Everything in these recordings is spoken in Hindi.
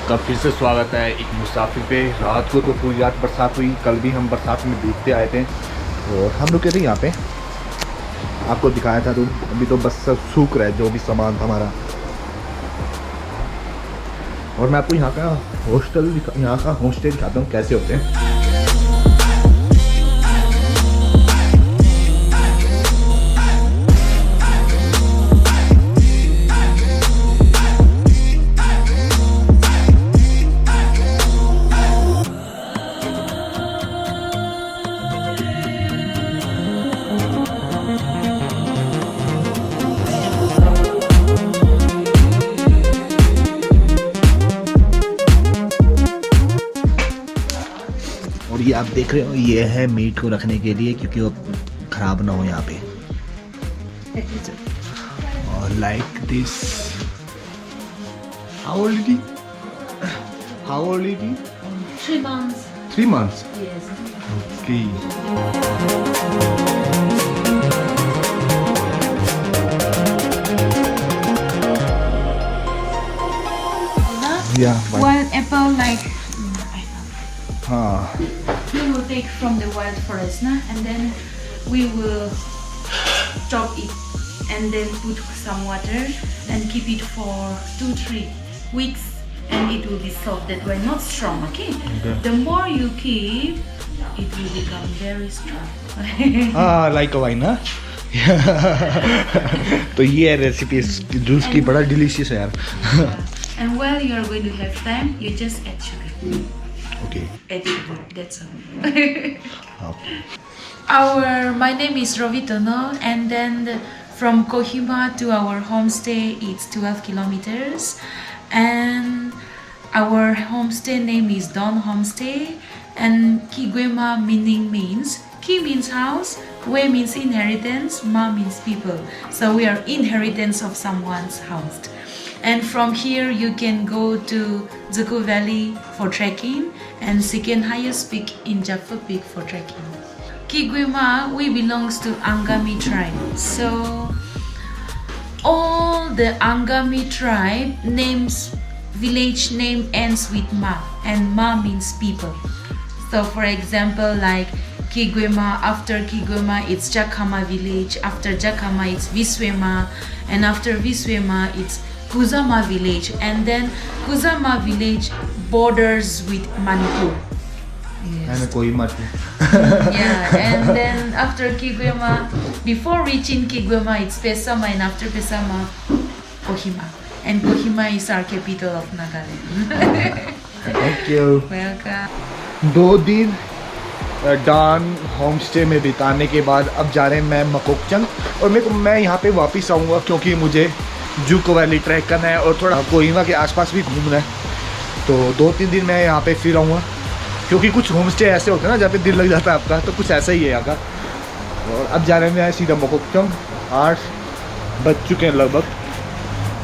आपका फिर से स्वागत है एक मुसाफिर पे। रात को तो पूरी रात बरसात हुई, कल भी हम बरसात में भीगते आए थे और हम रुके थे यहाँ पे, आपको दिखाया था। तो अभी तो बस सब सूख रहा है जो भी सामान था हमारा। और मैं आपको यहाँ का होमस्टे दिखाता हूँ कैसे होते हैं। और ये आप देख रहे हो, ये है मीट को रखने के लिए क्योंकि वो ख़राब ना हो यहाँ पे। और like this. How old is he? 3 months. 3 months? Yes. Okay. Yeah. Wild apple like हाँ. we will take from the wild forest, na? And then we will chop it and then put some water and keep it for 2-3 weeks and it will be soft. That way, not strong. Okay? The more you keep, it will become very strong. हाँ, like a wine, हाँ? तो ये रेसिपी जूस की बड़ा डिलीशियस है यार। And while you are going to have time, you just add sugar. Okay. Add sugar. That's all. Okay. My name is Rovitono, and then from Kohima to our homestay it's 12 kilometers, and our homestay name is Don Homestay, and Kiguema means Ki means house, We means inheritance, Ma means people. So we are inheritance of someone's house. And from here you can go to Zuku Valley for trekking and second highest peak in Jaffa Peak for trekking. Kiguema, we belongs to Angami tribe. So all the Angami tribe names, village name ends with Ma, and Ma means people. So for example, like Kiguema, after Kiguema it's Jakama village, after Jakama it's Viswema, and after Viswema it's Kuzama village, and then Kuzama village borders with Manipur. Yes. And Kohima. Yeah, and then after Kiguema, before reaching Kiguema it's Pesama, and after Pesama, Kohima. And Kohima is our capital of Nagaland. Thank you. Welcome. 2 दिन डॉन होमस्टे में बिताने के बाद अब जा रहे हैं मैं मकोकचंग, और मैं यहाँ पे वापस आऊँगा क्योंकि मुझे जुको वैली ट्रैक करना है और थोड़ा कोहिमा के आसपास भी घूमना है। तो 2-3 दिन मैं यहाँ पे फिर आऊँगा क्योंकि कुछ होमस्टे ऐसे होते हैं ना जहाँ पे दिल लग जाता है आपका, तो कुछ ऐसा ही है यहाँ का। और अब जा रहे हैं सीधा मकोकचंग। 8 बज चुके हैं लगभग,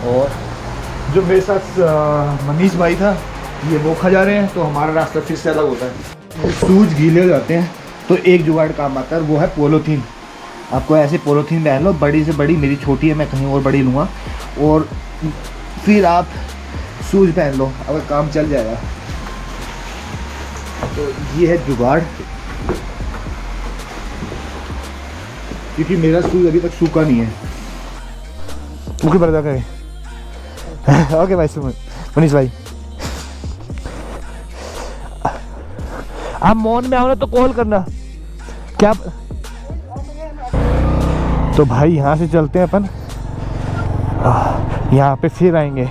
और जो मेरे साथ मनीष भाई था ये वो खा जा रहे हैं, तो हमारा रास्ता फिर से अलग होता है। शूज गीले हो जाते हैं तो एक जुगाड़ काम आता है, वो है पोलोथीन। आपको ऐसे पोलोथीन पहन लो, बड़ी से बड़ी, मेरी छोटी है, मैं कहीं और बड़ी लूँगा, और फिर आप शूज पहन लो, अगर काम चल जाएगा। तो ये है जुगाड़, क्योंकि मेरा शूज अभी तक सूखा नहीं है। ओके बरदा करें। ओके भाई मनीष भाई, आप मॉन में आओ ना तो कॉल करना। क्या तो भाई यहाँ से चलते हैं अपन, यहाँ पे फिर आएंगे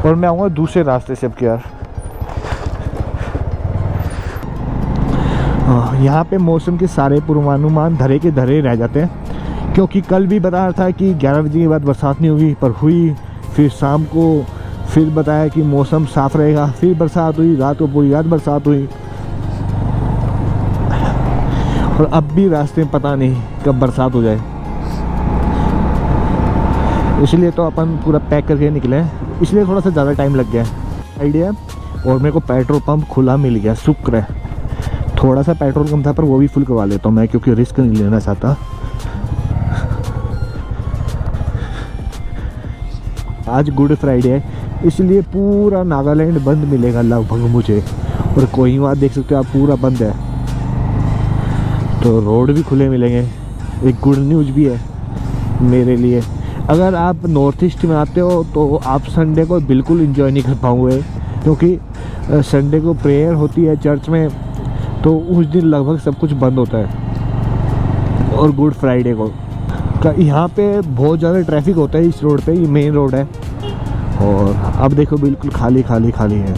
और मैं आऊँगा दूसरे रास्ते से अब के यार। यहाँ पे मौसम के सारे पूर्वानुमान धरे के धरे रह जाते हैं, क्योंकि कल भी बता रहा था कि 11 बजे के बाद बरसात नहीं होगी, पर हुई। फिर शाम को फिर बताया कि मौसम साफ रहेगा, फिर बरसात हुई, रात को पूरी रात बरसात हुई, और अब भी रास्ते में पता नहीं कब बरसात हो जाए। इसलिए तो अपन पूरा पैक करके निकले हैं, इसलिए थोड़ा सा ज़्यादा टाइम लग गया आइडिया। और मेरे को पेट्रोल पंप खुला मिल गया, शुक्र है। थोड़ा सा पेट्रोल कम था पर वो भी फुल करवा लेता हूँ मैं, क्योंकि रिस्क नहीं लेना चाहता। आज गुड फ्राइडे है, इसलिए पूरा नागालैंड बंद मिलेगा लगभग मुझे। और कोहिमा देख सकते हो आप, पूरा बंद है, तो रोड भी खुले मिलेंगे। एक गुड न्यूज़ भी है मेरे लिए। अगर आप नॉर्थ ईस्ट में आते हो तो आप संडे को बिल्कुल एंजॉय नहीं कर पाओगे, क्योंकि संडे को प्रेयर होती है चर्च में, तो उस दिन लगभग सब कुछ बंद होता है। और गुड फ्राइडे को यहाँ पे बहुत ज़्यादा ट्रैफिक होता है इस रोड पे, ये मेन रोड है। और अब देखो बिल्कुल खाली खाली खाली है।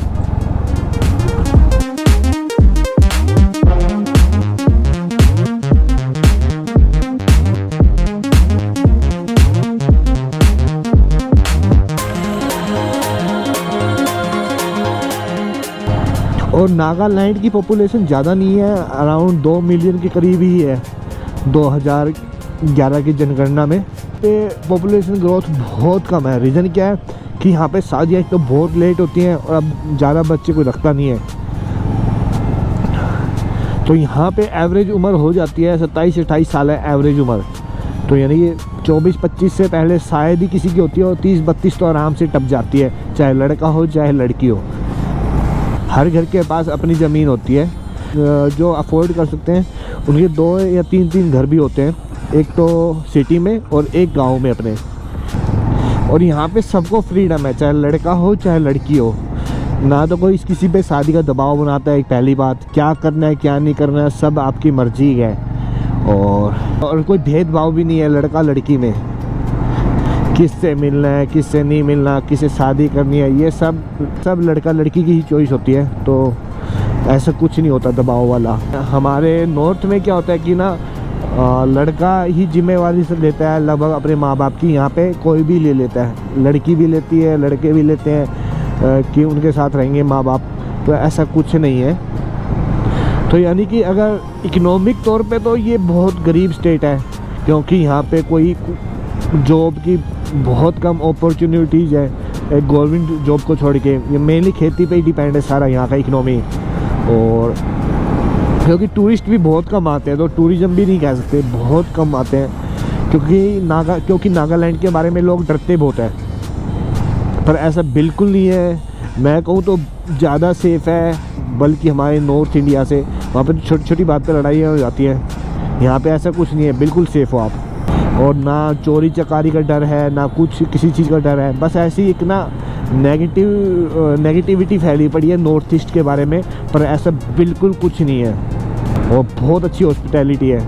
और नागालैंड की पॉपुलेशन ज़्यादा नहीं है, अराउंड 2 मिलियन के करीब ही है 2011 की जनगणना में। पे पॉपुलेशन ग्रोथ बहुत कम है। रीज़न क्या है कि यहाँ पे शादियाँ एक तो बहुत लेट होती हैं और अब ज़्यादा बच्चे कोई रखता नहीं है, तो यहाँ पे एवरेज उम्र हो जाती है 27-28 साल है एवरेज उम्र। तो यानी कि 24-25 से पहले शायद ही किसी की होती है, और 30-32 तो आराम से टप जाती है, चाहे लड़का हो चाहे लड़की हो। हर घर के पास अपनी ज़मीन होती है, जो अफोर्ड कर सकते हैं उनके 2 या 3 घर भी होते हैं, एक तो सिटी में और एक गांव में अपने। और यहाँ पे सबको फ्रीडम है, चाहे लड़का हो चाहे लड़की हो, ना तो कोई किसी पे शादी का दबाव बनाता है। पहली बात, क्या करना है क्या नहीं करना है सब आपकी मर्जी है। और कोई भेदभाव भी नहीं है लड़का लड़की में, किससे मिलना है किससे नहीं मिलना, किससे शादी करनी है, ये सब लड़का लड़की की ही चॉइस होती है। तो ऐसा कुछ नहीं होता दबाव वाला। हमारे नॉर्थ में क्या होता है कि ना लड़का ही जिम्मेवारी से लेता है लगभग अपने माँ बाप की। यहाँ पे कोई भी ले लेता है, लड़की भी लेती है लड़के भी लेते हैं कि उनके साथ रहेंगे माँ बाप। तो ऐसा कुछ नहीं है। तो यानी कि अगर इकोनॉमिक तौर पे तो ये बहुत गरीब स्टेट है, क्योंकि यहाँ पे कोई जॉब की बहुत कम अपॉर्चुनिटीज़ है गवर्नमेंट जॉब को छोड़ के। ये मेनली खेती पे ही डिपेंड है सारा यहाँ का इकोनॉमी। और क्योंकि टूरिस्ट भी बहुत कम आते हैं, तो टूरिज़्म भी नहीं कह सकते, बहुत कम आते हैं, क्योंकि नागालैंड के बारे में लोग डरते बहुत हैं। पर ऐसा बिल्कुल नहीं है, मैं कहूँ तो ज़्यादा सेफ़ है बल्कि हमारे नॉर्थ इंडिया से। वहाँ पर छोटी छोटी बात पर लड़ाइयाँ हो जाती हैं, यहाँ पे ऐसा कुछ नहीं है, बिल्कुल सेफ़ हो आप। और ना चोरी चकारी का डर है, ना कुछ किसी चीज़ का डर है। बस ऐसी एक ना नेगेटिविटी फैली पड़ी है नॉर्थ ईस्ट के बारे में, पर ऐसा बिल्कुल कुछ नहीं है। और बहुत अच्छी हॉस्पिटैलिटी है।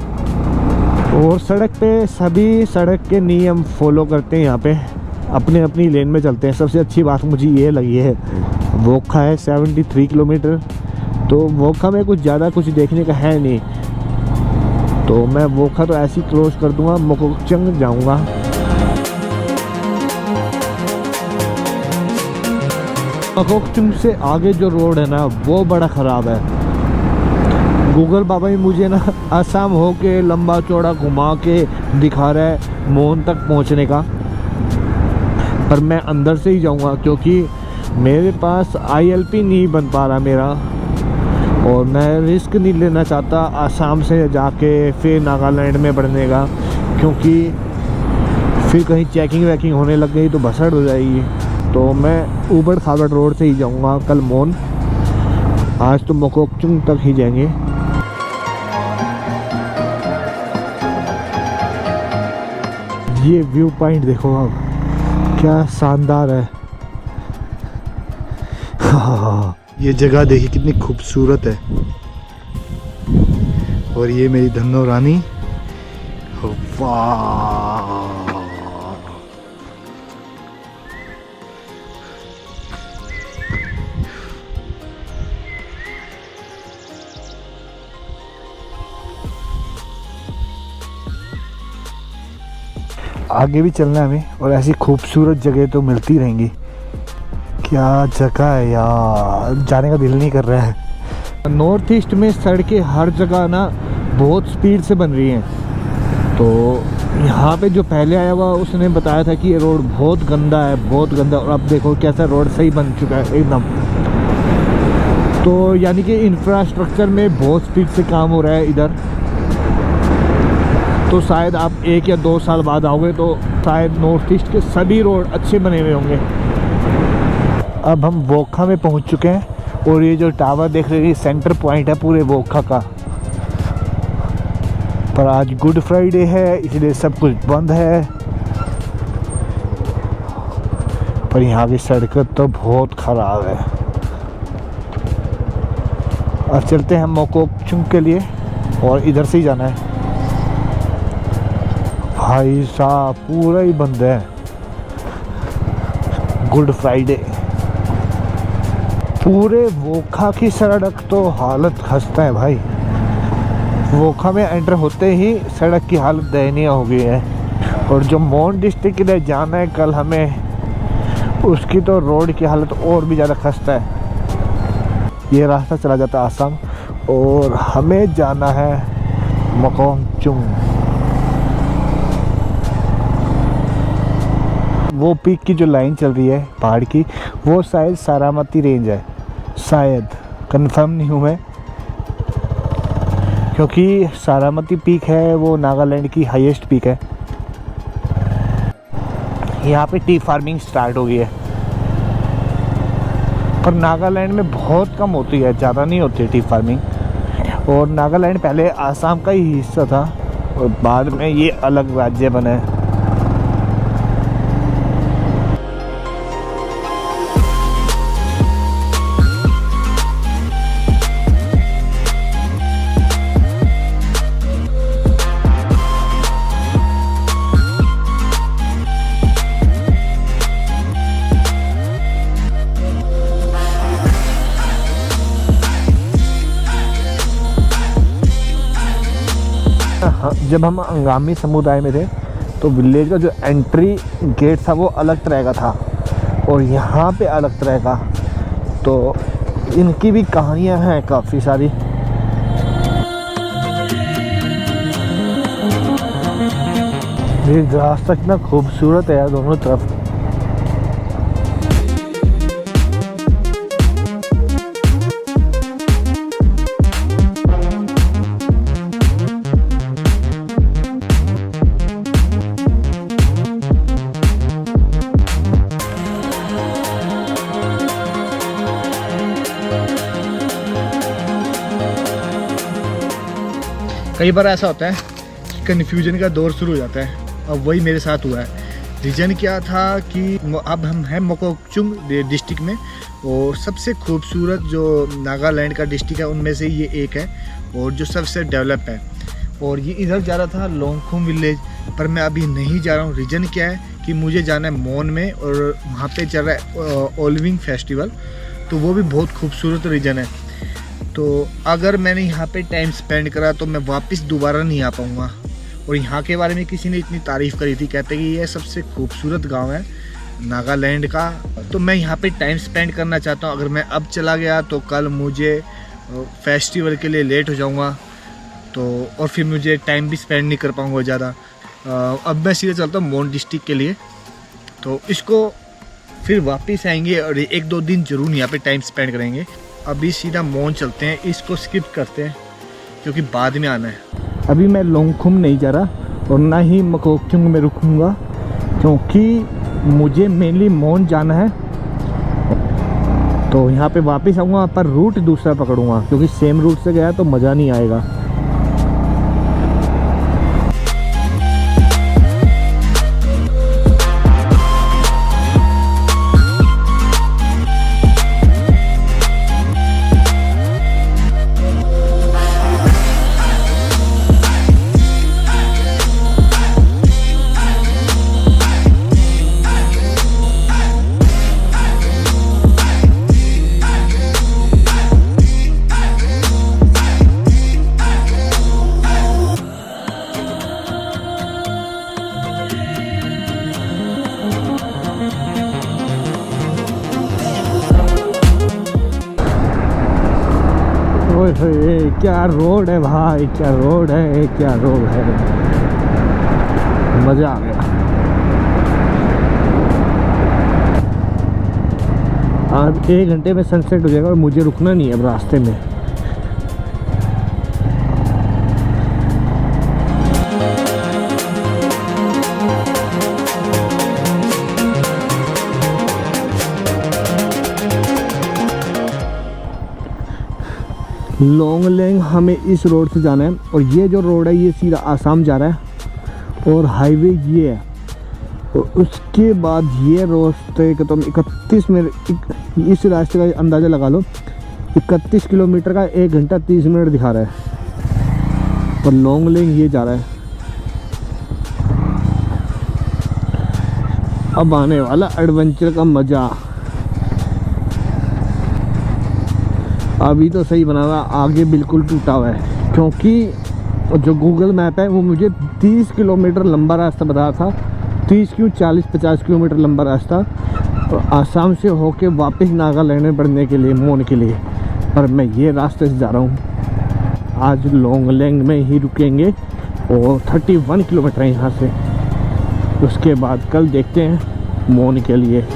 और सड़क पे सभी सड़क के नियम फॉलो करते हैं यहाँ पे, अपने अपनी लेन में चलते हैं। सबसे अच्छी बात मुझे ये लगी है, वोखा है 73 किलोमीटर, तो वोखा में कुछ ज़्यादा कुछ देखने का है नहीं, तो मैं वोखा तो ऐसे ही क्रॉस कर दूंगा, मोकोकचंग जाऊंगा। मोकोकचंग से आगे जो रोड है ना वो बड़ा ख़राब है। गूगल बाबा ही मुझे ना आसाम हो के लंबा चौड़ा घुमा के दिखा रहा है मोन तक पहुंचने का, पर मैं अंदर से ही जाऊंगा क्योंकि मेरे पास ILP नहीं बन पा रहा मेरा, और मैं रिस्क नहीं लेना चाहता आसाम से जाके फिर नागालैंड में बढ़ने का, क्योंकि फिर कहीं चेकिंग वेकिंग होने लग गई तो भसड़ हो जाएगी। तो मैं ऊबड़ खाबड़ रोड से ही जाऊंगा कल मोन, आज तो मोकोकचुंग तक ही जाएंगे। ये व्यू पॉइंट देखो आप, क्या शानदार है। ये जगह देखिए कितनी खूबसूरत है। और ये मेरी धन्नो रानी, वाह। आगे भी चलना है हमें, और ऐसी खूबसूरत जगह तो मिलती रहेंगी। क्या जगह है यार, जाने का दिल नहीं कर रहा है। नॉर्थ ईस्ट में सड़कें हर जगह ना बहुत स्पीड से बन रही हैं, तो यहाँ पे जो पहले आया हुआ उसने बताया था कि ये रोड बहुत गंदा है, बहुत गंदा, और अब देखो कैसा रोड सही बन चुका है एकदम। तो यानी कि इंफ्रास्ट्रक्चर में बहुत स्पीड से काम हो रहा है इधर। तो शायद आप 1 या 2 साल बाद आओगे तो शायद नॉर्थ ईस्ट के सभी रोड अच्छे बने हुए होंगे। अब हम वोखा में पहुंच चुके हैं और ये जो टावर देख रहे हैं ये सेंटर पॉइंट है पूरे वोखा का। पर आज गुड फ्राइडे है इसलिए सब कुछ बंद है। पर यहाँ की सड़क तो बहुत ख़राब है। अब चलते हैं मोकोकचुंग के लिए और इधर से ही जाना है। भाई साहब पूरा ही बंद है। Good Friday. पूरे वोखा की सड़क तो हालत खस्ता है भाई। वोखा में एंटर होते ही सड़क की हालत दयनीय हो गई है। और जो मोन डिस्ट्रिक्ट के लिए जाना है कल हमें, उसकी तो रोड की हालत और भी ज़्यादा खस्ता है। ये रास्ता चला जाता है आसाम और हमें जाना है मोकोकचुंग। वो पीक की जो लाइन चल रही है पहाड़ की, वो शायद सारामती रेंज है, शायद, कंफर्म नहीं हूँ मैं, क्योंकि सारामती पीक है वो नागालैंड की हाईएस्ट पीक है। यहाँ पे टी फार्मिंग स्टार्ट हो गई है, पर नागालैंड में बहुत कम होती है, ज़्यादा नहीं होती है टी फार्मिंग। और नागालैंड पहले आसाम का ही हिस्सा था और बाद में ये अलग राज्य बना है। जब हम अंगामी समुदाय में थे तो विलेज का जो एंट्री गेट था वो अलग तरह का था और यहाँ पे अलग तरह का। तो इनकी भी कहानियाँ हैं काफ़ी सारी। ये रास्ता कितना खूबसूरत है यार दोनों तरफ। कई बार ऐसा होता है कि कन्फ्यूजन का दौर शुरू हो जाता है। अब वही मेरे साथ हुआ है। रीज़न क्या था कि अब हम हैं मोकोकचुंग डिस्ट्रिक्ट में और सबसे खूबसूरत जो नागालैंड का डिस्ट्रिक्ट है उनमें से ये एक है और जो सबसे डेवलप है। और ये इधर जा रहा था लोंगखुम विलेज, पर मैं अभी नहीं जा रहा हूँ। रीज़न क्या है कि मुझे जाना है मोन में और वहाँ पे चल रहा है ओलविंग फेस्टिवल, तो वो भी बहुत खूबसूरत रीजन है। तो अगर मैंने यहाँ पे टाइम स्पेंड करा तो मैं वापस दोबारा नहीं आ पाऊँगा। और यहाँ के बारे में किसी ने इतनी तारीफ़ करी थी, कहते कि ये सबसे खूबसूरत गांव है नागालैंड का, तो मैं यहाँ पे टाइम स्पेंड करना चाहता हूँ। अगर मैं अब चला गया तो कल मुझे फेस्टिवल के लिए लेट हो जाऊँगा, तो और फिर मुझे टाइम भी स्पेंड नहीं कर पाऊँगा ज़्यादा। अब मैं सीधे चलता हूँ मोन डिस्ट्रिक्ट के लिए, तो इसको फिर वापस आएंगे और 1-2 दिन ज़रूर यहाँ पे टाइम स्पेंड करेंगे। अभी सीधा मोन चलते हैं, इसको स्किप करते हैं क्योंकि बाद में आना है। अभी मैं लोंगखुम नहीं जा रहा और ना ही मोकोकचुंग में रुकूंगा, क्योंकि मुझे मेनली मोन जाना है। तो यहाँ पे वापस आऊँगा पर रूट दूसरा पकड़ूंगा, क्योंकि सेम रूट से गया तो मज़ा नहीं आएगा। क्या रोड है भाई, क्या रोड है, क्या रोड है, मज़ा आ गया। अब 1 घंटे में सनसेट हो जाएगा और मुझे रुकना नहीं है अब रास्ते में। लोंगलेंग हमें इस रोड से जाना है और ये जो रोड है ये सीधा आसाम जा रहा है और हाईवे ये है। और उसके बाद ये रास्ते का तुम 31 मिनट, इस रास्ते का अंदाज़ा लगा लो 31 किलोमीटर का 1 घंटा 30 मिनट दिखा रहा है। और लोंगलेंग ये जा रहा है। अब आने वाला एडवेंचर का मज़ा। अभी तो सही बना हुआ, आगे बिल्कुल टूटा हुआ है क्योंकि जो गूगल मैप है वो मुझे 30 किलोमीटर लंबा रास्ता बता रहा था। 30 क्यों 40-50 किलोमीटर लंबा रास्ता और आसाम से होके वापस नागालैंड में बढ़ने के लिए, मोन के लिए। पर मैं ये रास्ते से जा रहा हूँ। आज लोंगलेंग में ही रुकेंगे और 31 किलोमीटर है यहाँ से। उसके बाद कल देखते हैं मोन के लिए।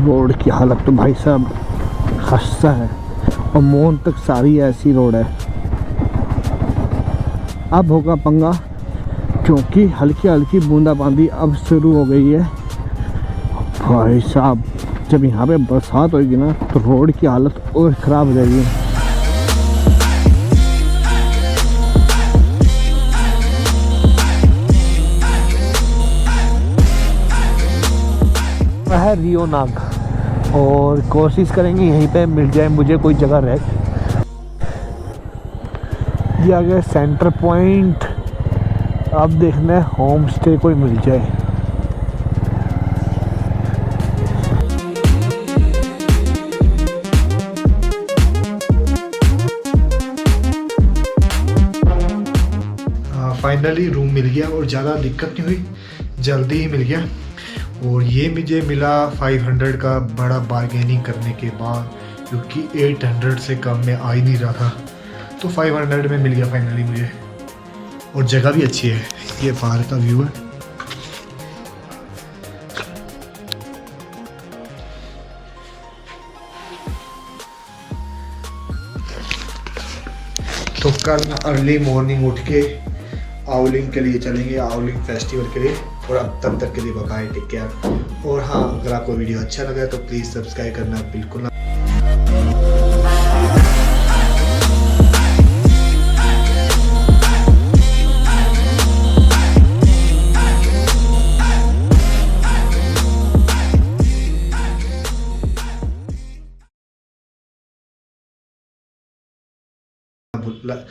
रोड की हालत तो भाई साहब खस्ता है और मोन तक सारी ऐसी रोड है। अब होगा पंगा क्योंकि हल्की हल्की बूंदाबांदी अब शुरू हो गई है। भाई साहब जब यहाँ पे बरसात होगी ना तो रोड की हालत और ख़राब हो जाएगी। है रियो नाग और कोशिश करेंगे यहीं पे मिल जाए मुझे कोई जगह रह। ये आ गया सेंटर पॉइंट। अब देखना है होम स्टे कोई मिल जाए। फाइनली रूम मिल गया और ज़्यादा दिक्कत नहीं हुई, जल्दी ही मिल गया। और ये मुझे मिला 500 का, बड़ा बार्गेनिंग करने के बाद, क्योंकि 800 से कम में आ ही नहीं रहा था। तो 500 में मिल गया फाइनली मुझे। और जगह भी अच्छी है, ये बाहर का व्यू है। तो कल अर्ली मॉर्निंग उठ के आउलिंग के लिए चलेंगे, आउलिंग फेस्टिवल के लिए। और अब तब तक के लिए बाय, टेक केयर। और हाँ, अगर आपको वीडियो अच्छा लगा तो प्लीज़ सब्सक्राइब करना बिल्कुल ना भूलना।